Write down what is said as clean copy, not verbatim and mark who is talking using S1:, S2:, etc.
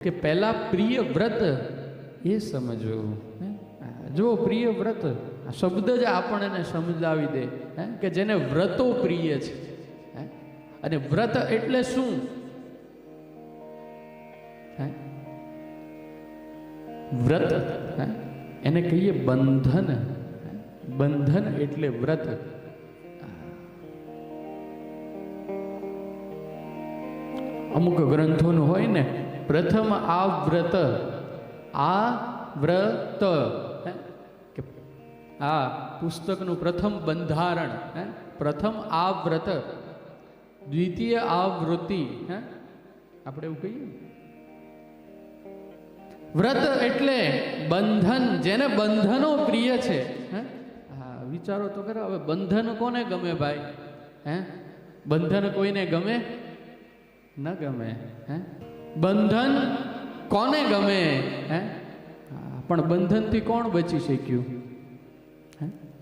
S1: કે પહેલા પ્રિય વ્રત એ સમજવું. જો પ્રિય વ્રત શબ્દ જ આપણને સમજાવી દે કે જેને વ્રતો પ્રિય છે. અને વ્રત એટલે શું? વ્રત એને કહીએ બંધન. બંધન એટલે વ્રત. અમુક ગ્રંથોનું હોય ને, પ્રથમ આ વ્રત કે આ પુસ્તકનું પ્રથમ બંધારણ, પ્રથમ આ વ્રત, દ્વિતીય આવૃત્તિ, આપણે એવું કહીએ. વ્રત એટલે બંધન, જેને બંધનો પ્રિય છે. વિચારો તો ખરા, હવે બંધન કોને ગમે ભાઈ? બંધન કોઈને ગમે? ન ગમે. બંધન કોને ગમે? પણ બંધનથી કોણ બચી શક્યું?